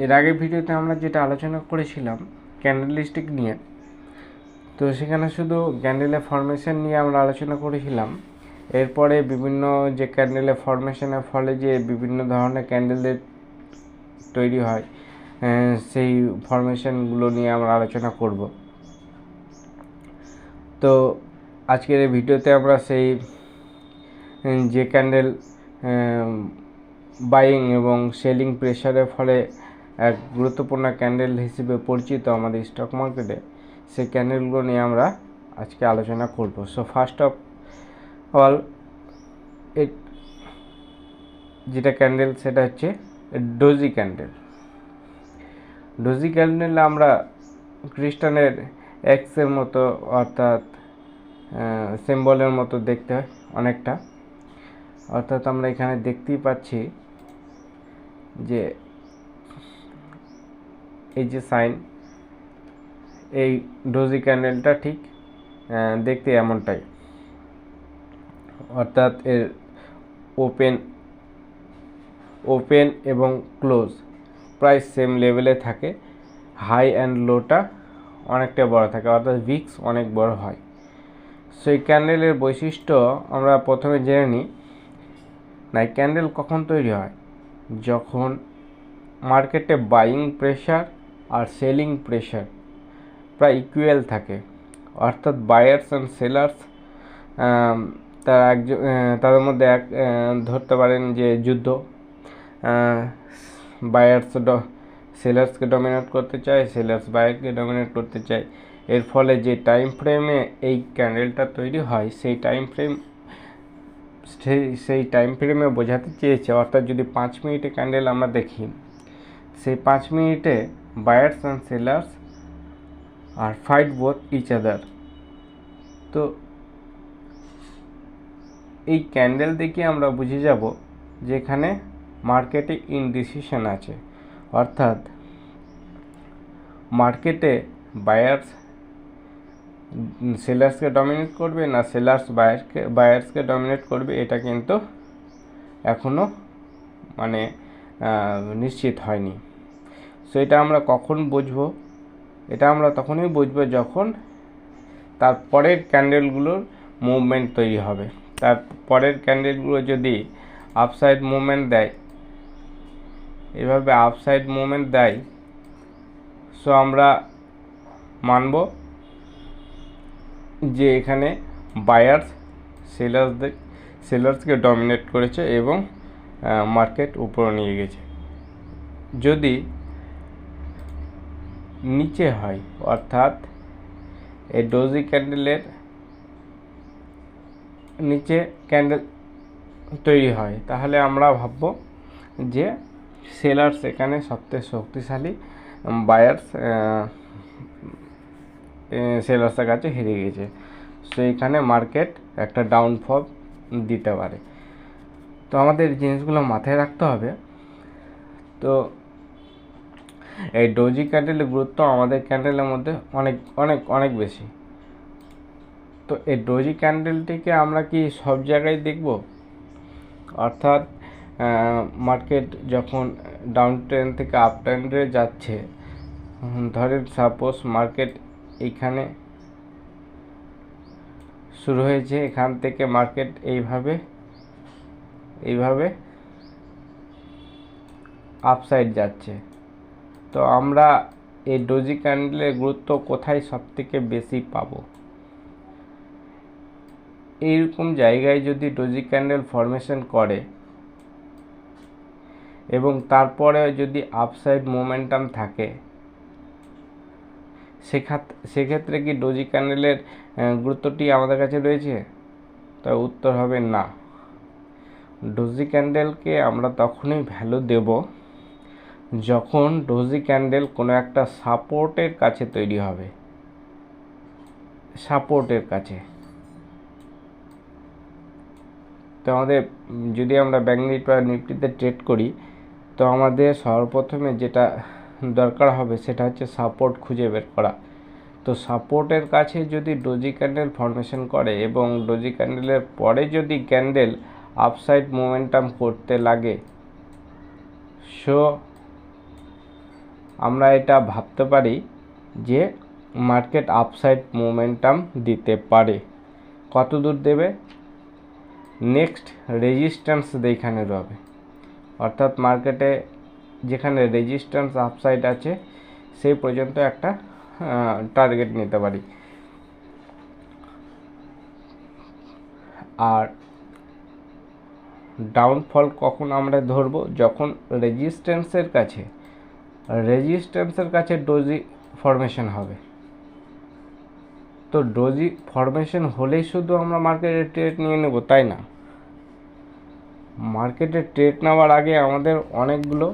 এর আগের ভিডিওতে আমরা যেটা আলোচনা করেছিলাম ক্যান্ডেলস্টিক নিয়ে, তো সেখানে শুধু ক্যান্ডেলের ফরমেশন নিয়ে আমরা আলোচনা করেছিলাম। এরপরে বিভিন্ন যে ক্যান্ডেলের ফরমেশনের ফলে যে বিভিন্ন ধরনের ক্যান্ডেলের তৈরি হয় সেই ফরমেশনগুলো নিয়ে আমরা আলোচনা করব। তো আজকের এই ভিডিওতে আমরা সেই যে ক্যান্ডেল বাইং এবং সেলিং প্রেশারের ফলে এক গুরুত্বপূর্ণ ক্যান্ডেল হিসেবে পরিচিত আমাদের স্টক মার্কেটে, সেই ক্যান্ডেলগুলো নিয়ে আমরা আজকে আলোচনা করব। সো ফার্স্ট অফ অল যেটা ক্যান্ডেল সেটা হচ্ছে ডোজি ক্যান্ডেল। ডোজি ক্যান্ডেল আমরা খ্রিস্টানের এক্সের মতো অর্থাৎ সিম্বলের মতো দেখতে হয় অনেকটা, অর্থাৎ আমরা এখানে দেখতেই পাচ্ছি যে এই যে সাইন, এই ডোজি ক্যান্ডেলটা ঠিক দেখতে এমনটাই, অর্থাৎ এর ওপেন এবং ক্লোজ প্রায় সেম লেভেলে থাকে, হাই অ্যান্ড লোটা অনেকটা বড় থাকে, অর্থাৎ ভিক্স অনেক বড় হয়। সেই ক্যান্ডেলের বৈশিষ্ট্য আমরা প্রথমে জেনে নিই। না, ক্যান্ডেল কখন তৈরি হয়? যখন মার্কেটে বাইং প্রেশার আর সেলিং প্রেশার প্রায় ইকুয়াল থাকে, অর্থাৎ বায়ার্স অ্যান্ড সেলার্স তাদের মধ্যে ধরতে পারেন যে যুদ্ধ, বায়ার্স সেলার্সকে ডমিনেট করতে চায়, সেলার্স বায়ারকে ডমিনেট করতে চায়। এর ফলে যে টাইম ফ্রেমে এই ক্যান্ডেলটা তৈরি হয় সেই টাইম ফ্রেমে বোঝাতে চেয়েছে, অর্থাৎ যদি 5 মিনিটে ক্যান্ডেল আমরা দেখি, সেই 5 মিনিটে বায়ার্স অ্যান্ড সেলার্স আর ফাইট বোথ ইচ আদার। তো এই ক্যান্ডেল দেখে আমরা বুঝে যাব যে এখানে মার্কেটে ইনডিসিশন আছে, অর্থাৎ মার্কেটে বায়ার্স সেলার্সকে ডমিনেট করবে না সেলার্স বায়ার্সকে ডমিনেট করবে, এটা কিন্তু এখনও নিশ্চিত হয়নি। সো এটা আমরা কখন বুঝবো? এটা আমরা তখনই বুঝবো যখন তার পরের ক্যান্ডেলগুলোর মুভমেন্ট তৈরি হবে। তার পরের ক্যান্ডেলগুলো যদি আপসাইড মুভমেন্ট দেয়, এভাবে আপসাইড মুভমেন্ট দেয়, সো আমরা মানব যে এখানে বায়ার্স সেলার্সকে ডমিনেট করেছে এবং মার্কেট উপরে নিয়ে গেছে। যদি নিচে হয়, অর্থাৎ এই ডোজি ক্যান্ডেলের নিচে ক্যান্ডেল তৈরি হয়, তাহলে আমরা ভাববো যে সেলার্স এখানে সবচেয়ে শক্তিশালী, বায়ার্স সেলার্সের কাছে হেরে গেছে। সো এখানে মার্কেট একটা ডাউনফল দিতে পারে। তো আমাদের জিনিসগুলো মাথায় রাখতে হবে। তো এই ডোজি ক্যান্ডেলের গুরুত্ব আমাদের ক্যান্ডেলের মধ্যে অনেক অনেক অনেক বেশি। তো এই ডোজি ক্যান্ডেলটিকে আমরা কি সব জায়গায় দেখব? অর্থাৎ মার্কেট যখন ডাউন ট্রেন্ড থেকে আপ ট্রেন্ডে যাচ্ছে, ধরেন সাপোজ মার্কেট এইখানে শুরু হয়েছে, এখান থেকে মার্কেট এইভাবে আপসাইড যাচ্ছে, তো আমরা এই ডোজি ক্যান্ডেলের গুরুত্ব কোথায় সবথেকে বেশি পাবো? এইরকম জায়গায় যদি ডোজি ক্যান্ডেল ফরমেশন করে এবং তারপরে যদি আপসাইড মোমেন্টাম থাকে, সেক্ষেত্রে কি ডোজি ক্যান্ডেলের গুরুত্বটি আমাদের কাছে রয়েছে? তার উত্তর হবে না। ডোজি ক্যান্ডেলকে আমরা তখনই ভ্যালু দেব যখন ডোজি ক্যান্ডেল কোনো একটা সাপোর্টের কাছে তৈরি হবে, সাপোর্টের কাছে। তো আমাদের যদি আমরা ব্যাংক নিফটি বা নিফটিতে ট্রেড করি, তো আমাদের সর্বপ্রথমে যেটা দরকার হবে সেটা হচ্ছে সাপোর্ট খুঁজে বের করা। তো সাপোর্টের কাছে যদি ডোজি ক্যান্ডেল ফরমেশন করে এবং ডোজি ক্যান্ডেলের পরে যদি ক্যান্ডেল আপসাইড মোমেন্টাম করতে লাগে, সো আমরা এটা ভাবতে পারি যে মার্কেট আপসাইড মোমেন্টাম দিতে পারে। কত দূর দেবে? নেক্সট রেজিস্ট্যান্স এইখানে রবে, অর্থাৎ মার্কেটে যেখানে রেজিস্ট্যান্স আপসাইড আছে সেই পর্যন্ত একটা টার্গেট নিতে পারি। আর ডাউনফল কখন আমরা ধরবো? যখন রেজিস্ট্যান্সের কাছে ডোজি ফরমেশন হবে। তো ডোজি ফরমেশন হলেই শুধু আমরা মার্কেটে ট্রেড নিয়ে নেব তাই না, মার্কেটে ট্রেড নেওয়ার আগে আমাদের অনেকগুলো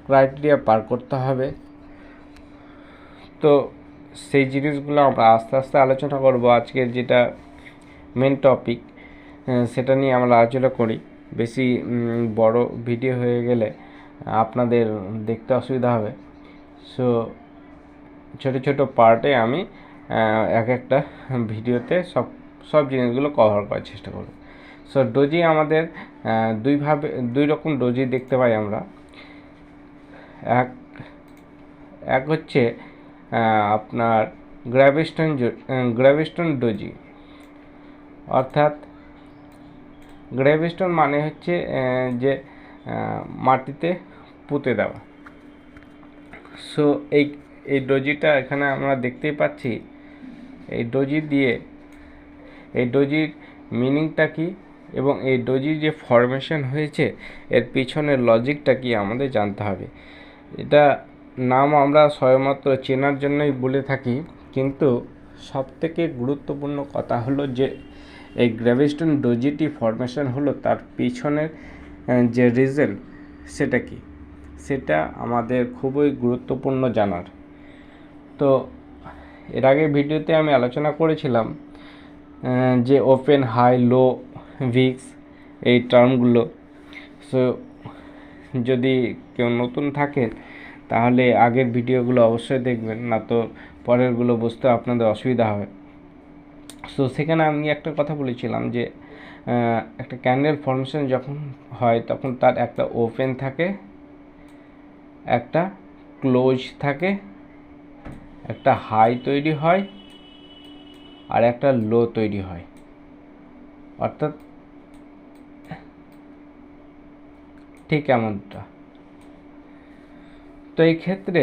ক্রাইটেরিয়া পার করতে হবে। তো সেই জিনিসগুলো আমরা আস্তে আস্তে আলোচনা করব। আজকের যেটা মেন টপিক সেটা নিয়ে আমরা আলোচনা করি। বেশি বড় ভিডিও হয়ে গেলে আপনাদের দেখতে অসুবিধা হবে। সো ছোট ছোট পার্টে আমি এক একটা ভিডিওতে সব জিনিসগুলো কভার করার চেষ্টা করব। সো ডোজি আমাদের দুই রকম ডোজি দেখতে পাই আমরা। এক হচ্ছে আপনার গ্র্যাভিস্টোন ডোজি, অর্থাৎ গ্র্যাভিস্টোন মানে হচ্ছে যে মাটিতে পুঁতে দেওয়া। সো এই ডোজিটা এখানে আমরা দেখতেই পাচ্ছি। এই ডোজির মিনিংটা কি এবং এই ডোজির যে ফরমেশন হয়েছে এর পিছনের লজিকটা কি আমাদের জানতে হবে। এটা নাম আমরা সবেমাত্র চেনার জন্যই বলে থাকি, কিন্তু সবথেকে গুরুত্বপূর্ণ কথা হলো যে এই গ্র্যাভিস্টোন ডোজিটি ফরমেশন হলো তার পিছনের যে রিজন সেটা কি, সেটা আমাদের খুবই গুরুত্বপূর্ণ জানার। তো এর আগে ভিডিওতে আমি আলোচনা করেছিলাম যে ওপেন, হাই, লো, ভিক্স এই টার্মগুলো। সো যদি কেউ নতুন থাকেন তাহলে আগের ভিডিওগুলো অবশ্যই দেখবেন, না তো পরেরগুলো বুঝতে আপনাদের অসুবিধা হবে। সো সেখানে আমি একটা কথা বলেছিলাম যে একটা ক্যান্ডেল ফর্মেশন যখন হয় তখন তার একটা ওপেন থাকে, একটা ক্লোজ থাকে, একটা হাই তৈরি হয় আর একটা লো তৈরি হয়। অর্থাৎ ঠিক এমনটা। তো এই ক্ষেত্রে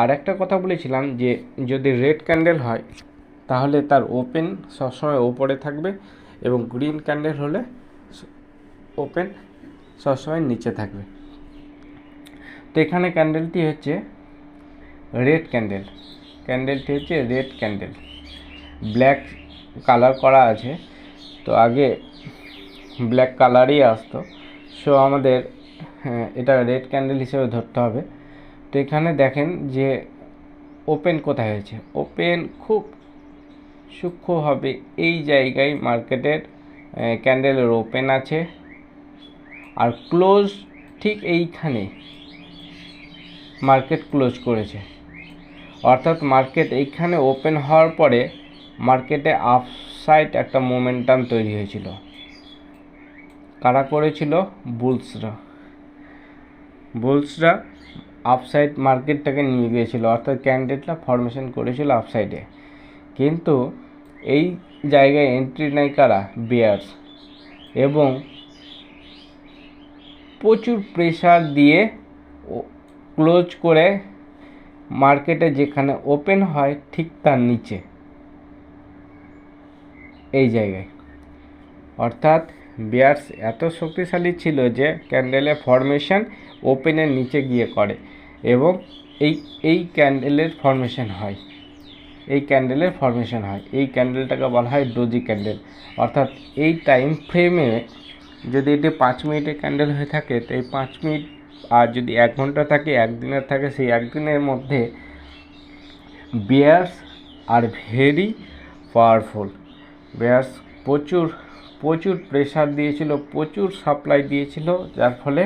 আর একটা কথা বলেছিলাম যে যদি রেড ক্যান্ডেল হয় তাহলে তার ওপেন সবসময় ওপরে থাকবে এবং গ্রিন ক্যান্ডেল হলে ওপেন সবসময় নিচে থাকবে। তো এখানে ক্যান্ডেলটি হচ্ছে রেড ক্যান্ডেল, ব্ল্যাক কালার করা আছে। তো আগে ব্ল্যাক কালারই আসতো, সো আমাদের এটা রেড ক্যান্ডেল হিসেবে ধরতে হবে। তো এখানে দেখেন যে ওপেন কোথায় হয়েছে, ওপেন খুব সূক্ষ্মভাবে এই জায়গায় মার্কেটের ক্যান্ডেলের ওপেন আছে, আর ক্লোজ ঠিক এইখানে মার্কেট ক্লোজ করেছে। অর্থাৎ মার্কেট এইখানে ওপেন হওয়ার পরে মার্কেটে আপসাইড একটা মোমেন্টাম তৈরি হয়েছিল। কারা করেছিল? বুলসরা আপসাইড মার্কেটটাকে নিয়ে গিয়েছিল, অর্থাৎ ক্যান্ডেলটা ফরমেশন করেছিল আপসাইডে। কিন্তু এই জায়গায় এন্ট্রি নেয় কারা? বিয়ার্স, এবং প্রচুর প্রেসার দিয়ে ক্লোজ করে মার্কেটে যেখানে ওপেন হয় ঠিক তার নিচে এই জায়গায়। অর্থাৎ বিয়ার্স এত শক্তিশালী ছিল যে ক্যান্ডেলের ফরমেশন ওপেনের নিচে গিয়ে করে এবং এই ক্যান্ডেলের ফরমেশন হয়। এই ক্যান্ডেলটাকে বলা হয় ডোজি ক্যান্ডেল। অর্থাৎ এই টাইম ফ্রেমে যদি এটি 5 মিনিটের ক্যান্ডেল হয়ে থাকে তো এই 5 মিনিট, আর যদি 1 ঘন্টা থাকে, 1 দিনের থাকে, সেই 1 দিনের মধ্যে বিয়ার্স আর ভেরি পাওয়ারফুল। বিয়ার্স প্রচুর প্রেসার দিয়েছিল, প্রচুর সাপ্লাই দিয়েছিল, যার ফলে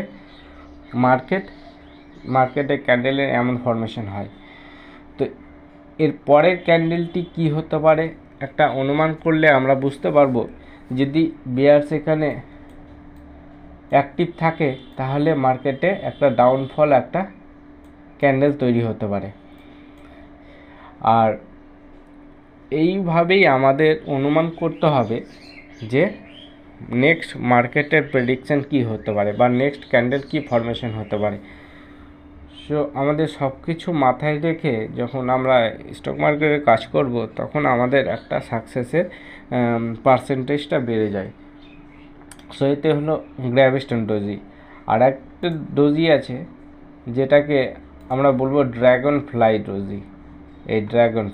মার্কেটে ক্যান্ডেলের এমন ফরমেশন হয়। তো এর পরের ক্যান্ডেলটি কি হতে পারে একটা অনুমান করলে আমরা বুঝতে পারবো। যদি বিয়ার্স এখানে অ্যাক্টিভ থাকে তাহলে মার্কেটে একটা ডাউনফল একটা ক্যান্ডেল তৈরি হতে পারে। আর এইভাবেই আমাদের অনুমান করতে হবে যে নেক্সট মার্কেটের প্রেডিকশান কী হতে পারে বা নেক্সট ক্যান্ডেল কী ফরমেশন হতে পারে। সো আমাদের সব কিছু মাথায় রেখে যখন আমরা স্টক মার্কেটে কাজ করব, তখন আমাদের একটা সাকসেসের পার্সেন্টেজটা বেড়ে যায়। সো এতে হলো গ্র্যাভিস্টন ডোজি। আর একটা ডোজি আছে যেটাকে আমরা বলবো ড্র্যাগন ফ্লাই ডোজি। এই ড্র্যাগন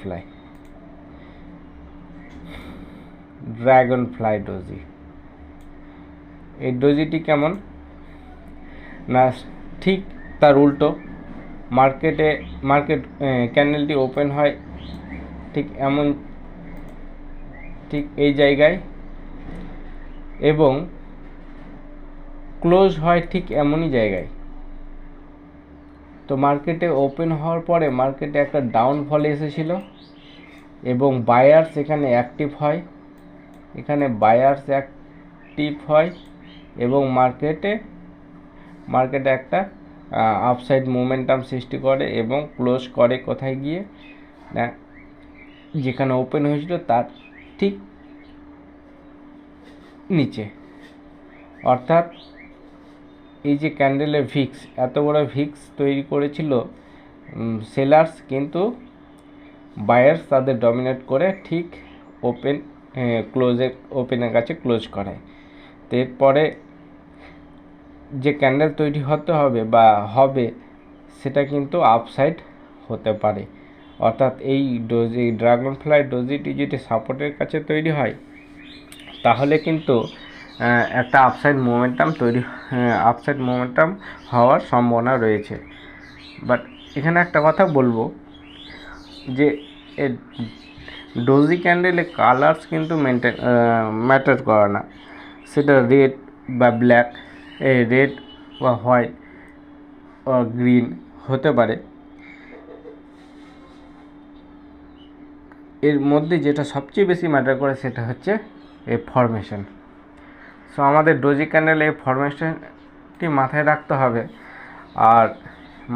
ফ্লাই ডোজি, এই ডোজিটি কেমন না, ঠিক তার উল্টো। মার্কেট ক্যান্ডেলটি ওপেন হয় ঠিক এই জায়গায় এবং ক্লোজ হয় ঠিক এমনই জায়গায়। তো মার্কেটে ওপেন হওয়ার পরে মার্কেটে একটা ডাউনফল এসেছিল এবং বায়ার্স এখানে অ্যাক্টিভ হয়, এবং মার্কেটে একটা আপসাইড মোমেন্টাম সৃষ্টি করে এবং ক্লোজ করে কোথায় গিয়ে না, যেখানে ওপেন হয়েছিল তার ঠিক নিচে। অর্থাৎ এই যে ক্যান্ডেলের ভিক্স, এত বড় ভিক্স তৈরি করেছিল সেলার্স, কিন্তু বায়ার্স তাদের ডমিনেট করে ঠিক ওপেনের কাছে ক্লোজ করায়। তো এরপরে যে ক্যান্ডেল তৈরি হতে হবে সেটা কিন্তু আপসাইড হতে পারে। অর্থাৎ এই ড্রাগন ফ্লাই ডোজিটি যদি সাপোর্টের কাছে তৈরি হয়, তাহলে কিন্তু একটা আপসাইড মোমেন্টাম হওয়ার সম্ভাবনা রয়েছে। বাট এখানে একটা কথা বলবো যে ডোজি ক্যান্ডেলে কালার্স কিন্তু ম্যাটার করে না। সেটা রেড বা ব্ল্যাক, রেড বা হোয়াইট বা গ্রিন হতে পারে। এর মধ্যে যেটা সবচেয়ে বেশি ম্যাটার করে সেটা হচ্ছে এই ফরমেশন। সো আমাদের ডোজি ক্যান্ডেলে এই ফরমেশনটি মাথায় রাখতে হবে, আর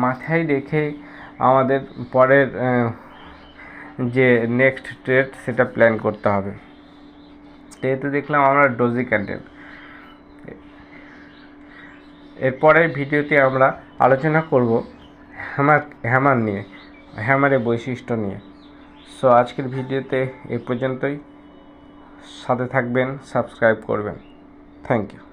মাথায় রেখে আমাদের পরের যে নেক্সট ট্রেড সেটা প্ল্যান করতে হবে। তো দেখলাম আমরা ডোজি ক্যান্ডেল। এরপরের ভিডিওতে আমরা আলোচনা করব হ্যামারের বৈশিষ্ট্য নিয়ে। সো আজকের ভিডিওতে এই পর্যন্তই। সাথে থাকবেন, সাবস্ক্রাইব করবেন। Thank you.